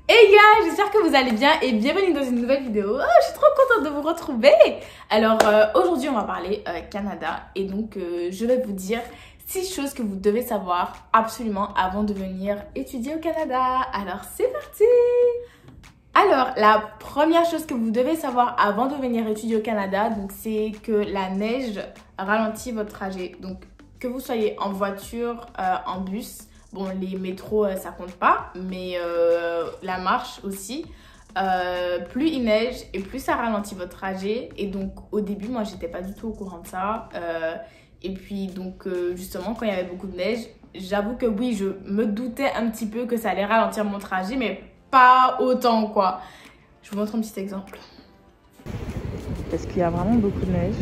Hey gars, j'espère que vous allez bien et bienvenue dans une nouvelle vidéo. Oh, je suis trop contente de vous retrouver. Alors aujourd'hui on va parler Canada et donc je vais vous dire 6 choses que vous devez savoir absolument avant de venir étudier au Canada. Alors c'est parti. Alors la première chose que vous devez savoir avant de venir étudier au Canada, donc c'est que la neige ralentit votre trajet. Donc que vous soyez en voiture, en bus. Bon, les métros, ça compte pas, mais la marche aussi. Plus il neige et plus ça ralentit votre trajet. Et donc, au début, moi, j'étais pas du tout au courant de ça. Et puis, donc, justement, quand il y avait beaucoup de neige, j'avoue que oui, je me doutais un petit peu que ça allait ralentir mon trajet, mais pas autant, quoi. Je vous montre un petit exemple. Parce qu'il y a vraiment beaucoup de neige.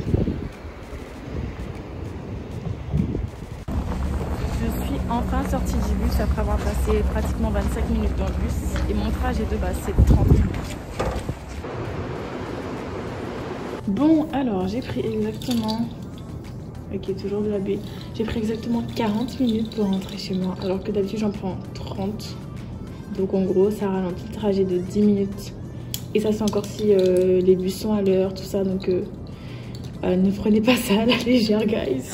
Je suis enfin sortie du bus après avoir passé pratiquement 25 minutes dans le bus et mon trajet de base c'est 30 minutes. Bon alors j'ai pris exactement, ok toujours de la baie, j'ai pris exactement 40 minutes pour rentrer chez moi alors que d'habitude j'en prends 30. Donc en gros ça ralentit le trajet de 10 minutes et ça c'est encore si les bus sont à l'heure tout ça donc ne prenez pas ça à la légère guys.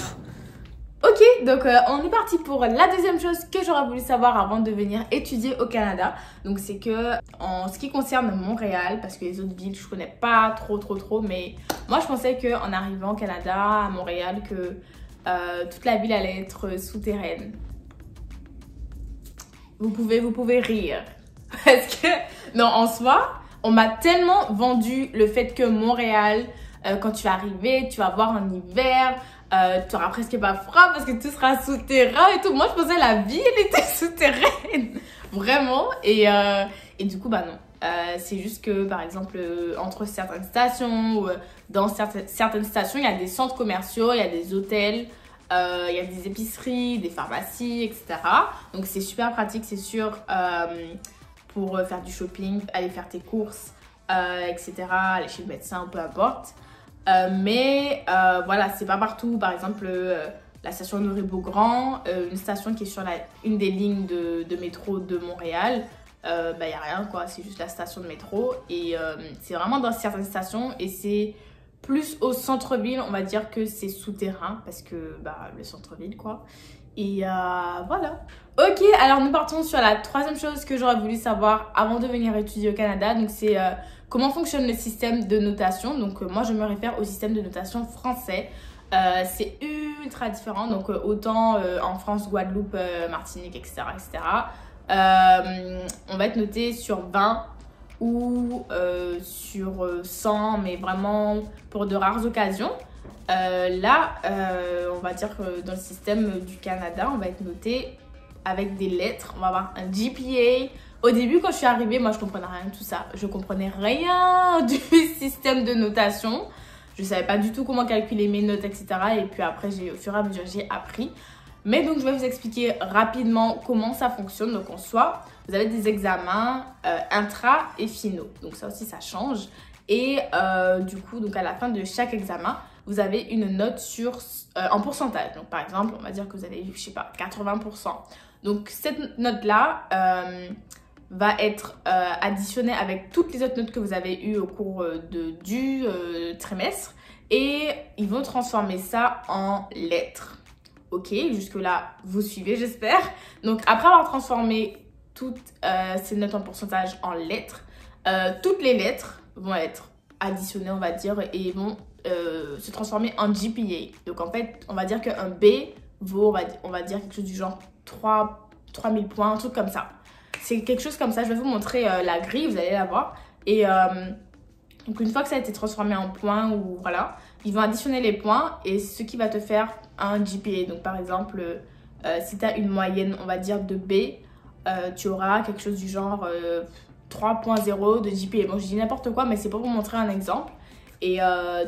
Ok, donc on est parti pour la deuxième chose que j'aurais voulu savoir avant de venir étudier au Canada. Donc c'est que en ce qui concerne Montréal, parce que les autres villes je connais pas trop, mais moi je pensais qu'en arrivant au Canada, à Montréal, que toute la ville allait être souterraine. Vous pouvez rire. Parce que, non, en soi, on m'a tellement vendu le fait que Montréal, quand tu vas arriver, tu vas voir en hiver, tu auras presque pas froid parce que tout sera souterrain et tout. Moi, je pensais la ville était souterraine. Vraiment. Et du coup, bah non. C'est juste que, par exemple, entre certaines stations, ou dans certaines stations, il y a des centres commerciaux, il y a des hôtels, il y a des épiceries, des pharmacies, etc. Donc, c'est super pratique, c'est sûr, pour faire du shopping, aller faire tes courses, etc. Aller chez le médecin, peu importe. Mais voilà, c'est pas partout. Par exemple, la station Honoré-Beaugrand, une station qui est sur une des lignes de métro de Montréal, bah y a rien quoi, c'est juste la station de métro. Et c'est vraiment dans certaines stations et c'est plus au centre-ville, on va dire que c'est souterrain parce que bah le centre-ville quoi. Et voilà. Ok, alors nous partons sur la troisième chose que j'aurais voulu savoir avant de venir étudier au Canada. Donc c'est comment fonctionne le système de notation. Donc moi je me réfère au système de notation français. C'est ultra différent. Donc autant en France, Guadeloupe, Martinique, etc. On va être noté sur 20 ou sur 100, mais vraiment pour de rares occasions. Là, on va dire que dans le système du Canada, on va être noté avec des lettres. On va avoir un GPA. Au début, quand je suis arrivée, moi, je comprenais rien de tout ça. Je comprenais rien du système de notation. Je savais pas du tout comment calculer mes notes, etc. Et puis après, au fur et à mesure, j'ai appris. Mais donc, je vais vous expliquer rapidement comment ça fonctionne. Donc, en soi, vous avez des examens intra et finaux. Donc, ça aussi, ça change. Et du coup, donc à la fin de chaque examen, vous avez une note en pourcentage. Donc, par exemple, on va dire que vous avez eu, je sais pas, 80%. Donc, cette note-là va être additionnée avec toutes les autres notes que vous avez eues au cours du trimestre. Et ils vont transformer ça en lettres. Ok, jusque-là, vous suivez, j'espère. Donc, après avoir transformé toutes ces notes en pourcentage en lettres, toutes les lettres vont être additionnées, on va dire, et vont se transformer en GPA. Donc, en fait, on va dire qu'un B vaut, on va dire, quelque chose du genre 3000 points, un truc comme ça. C'est quelque chose comme ça. Je vais vous montrer la grille, vous allez la voir. Et donc, une fois que ça a été transformé en points, ou voilà, ils vont additionner les points et ce qui va te faire un GPA. Donc, par exemple, si tu as une moyenne, on va dire, de B, tu auras quelque chose du genre 3.0 de GPA. Bon, je dis n'importe quoi, mais c'est pour vous montrer un exemple. Et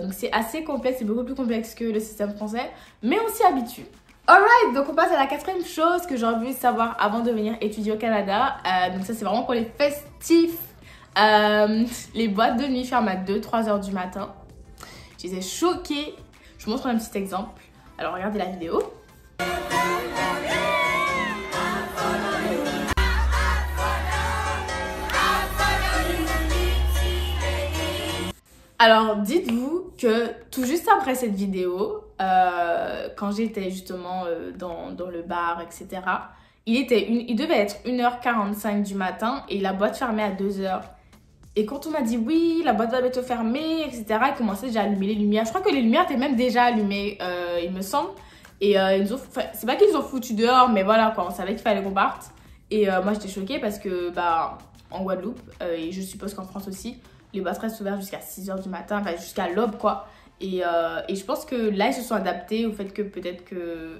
donc, c'est assez complexe, c'est beaucoup plus complexe que le système français, mais on s'y habitue. Alright, donc on passe à la quatrième chose que j'aurais voulu savoir avant de venir étudier au Canada. Donc ça, c'est vraiment pour les festifs. Les boîtes de nuit ferment à 2-3 heures du matin. J'étais choquée. Je vous montre un petit exemple. Alors, regardez la vidéo. Alors, dites-vous que tout juste après cette vidéo, quand j'étais justement dans le bar, etc., il devait être 1h45 du matin et la boîte fermait à 2h. Et quand on m'a dit oui, la boîte va bientôt fermer, etc., ils commençaient déjà à allumer les lumières. Je crois que les lumières étaient même déjà allumées, il me semble. Et c'est pas qu'ils nous ont foutu dehors, mais voilà quoi, on savait qu'il fallait qu'on parte. Et moi j'étais choquée parce que en Guadeloupe, et je suppose qu'en France aussi, les boîtes restent ouvertes jusqu'à 6h du matin, enfin jusqu'à l'aube quoi. Et je pense que là ils se sont adaptés au fait que peut-être que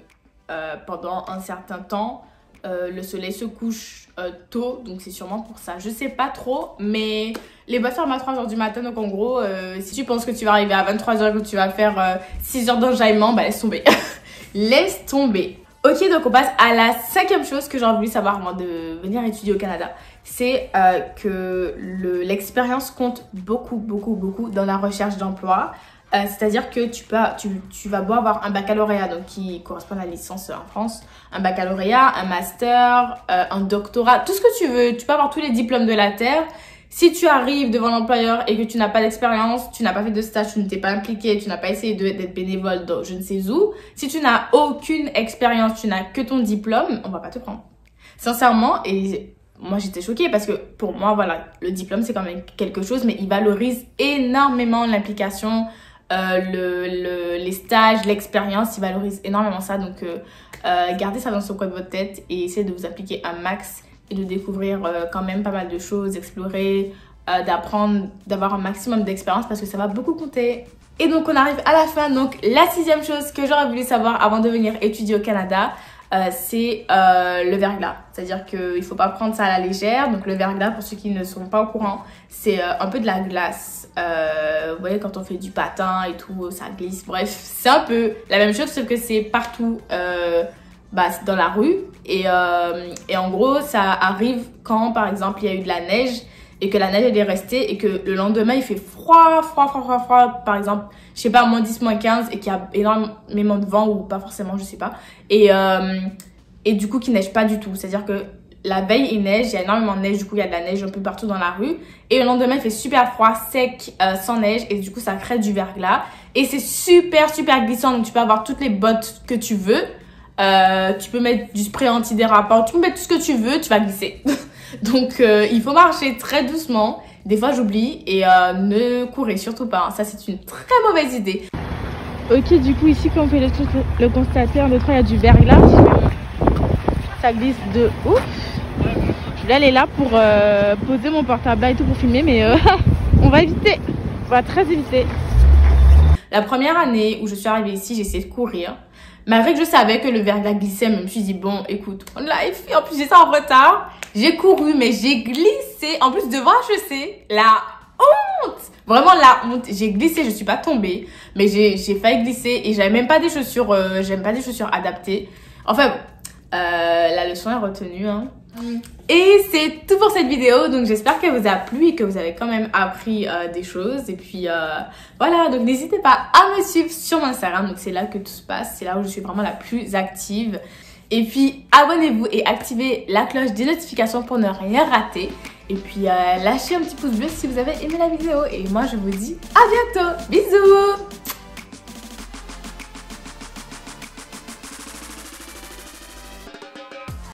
pendant un certain temps, le soleil se couche tôt, donc c'est sûrement pour ça. Je sais pas trop, mais les boîtes ferment à 3h du matin, donc en gros, si tu penses que tu vas arriver à 23h et que tu vas faire 6 heures d'enjaillement, bah laisse tomber. Laisse tomber. Ok, donc on passe à la 5e chose que j'aurais voulu savoir avant de venir étudier au Canada. C'est que l'expérience compte beaucoup dans la recherche d'emploi. C'est-à-dire que tu vas beau avoir un baccalauréat, donc qui correspond à la licence en France, un baccalauréat, un master, un doctorat, tout ce que tu veux. Tu peux avoir tous les diplômes de la terre. Si tu arrives devant l'employeur et que tu n'as pas d'expérience, tu n'as pas fait de stage, tu ne t'es pas impliqué, tu n'as pas essayé d'être bénévole dans je ne sais où, si tu n'as aucune expérience, tu n'as que ton diplôme, on va pas te prendre. Sincèrement, et moi j'étais choquée parce que pour moi, voilà, le diplôme c'est quand même quelque chose, mais il valorise énormément l'implication, les stages, l'expérience, il valorise énormément ça. Donc gardez ça dans son coin de votre tête et essayez de vous appliquer un max et de découvrir quand même pas mal de choses, explorer, d'apprendre, d'avoir un maximum d'expérience parce que ça va beaucoup compter. Et donc on arrive à la fin. Donc la 6e chose que j'aurais voulu savoir avant de venir étudier au Canada, c'est le verglas. C'est-à-dire qu'il ne faut pas prendre ça à la légère. Donc le verglas, pour ceux qui ne sont pas au courant, c'est un peu de la glace. Vous voyez, quand on fait du patin et tout, ça glisse. Bref, c'est un peu la même chose, sauf que c'est partout c'est dans la rue. Et en gros, ça arrive quand, par exemple, il y a eu de la neige et que la neige elle est restée et que le lendemain, il fait froid. Par exemple, je sais pas, -10, -15 et qu'il y a énormément de vent ou pas forcément, je sais pas. Et du coup, qu'il neige pas du tout. C'est-à-dire que la veille, il neige, il y a énormément de neige, du coup, il y a de la neige un peu partout dans la rue. Et le lendemain, il fait super froid, sec, sans neige. Et du coup, ça crée du verglas. Et c'est super glissant. Donc, tu peux avoir toutes les bottes que tu veux. Tu peux mettre du spray antidérapant. Tu peux mettre tout ce que tu veux, tu vas glisser. Donc, il faut marcher très doucement. Des fois, j'oublie. Et ne courez surtout pas. Ça, c'est une très mauvaise idée. Ok, du coup, ici, comme on peut le constater, en il y a du verglas. Ça glisse de ouf. Je vais aller là pour poser mon portable là et tout pour filmer, mais on va éviter. On va très éviter. La première année où je suis arrivée ici, j'ai essayé de courir. Malgré que je savais que le verglas glissait, je me suis dit, bon, écoute, on live. Et en plus, j'ai ça en retard. J'ai couru, mais j'ai glissé. En plus, devant HEC, la honte. Vraiment la honte. J'ai glissé, je suis pas tombée. Mais j'ai failli glisser et j'avais même pas des chaussures, j'aime pas des chaussures adaptées. Enfin, la leçon est retenue, hein. Et c'est tout pour cette vidéo, donc j'espère qu'elle vous a plu et que vous avez quand même appris des choses. Et puis voilà, donc n'hésitez pas à me suivre sur mon Instagram, donc c'est là que tout se passe, c'est là où je suis vraiment la plus active. Et puis abonnez-vous et activez la cloche des notifications pour ne rien rater. Et puis lâchez un petit pouce bleu si vous avez aimé la vidéo. Et moi je vous dis à bientôt, bisous.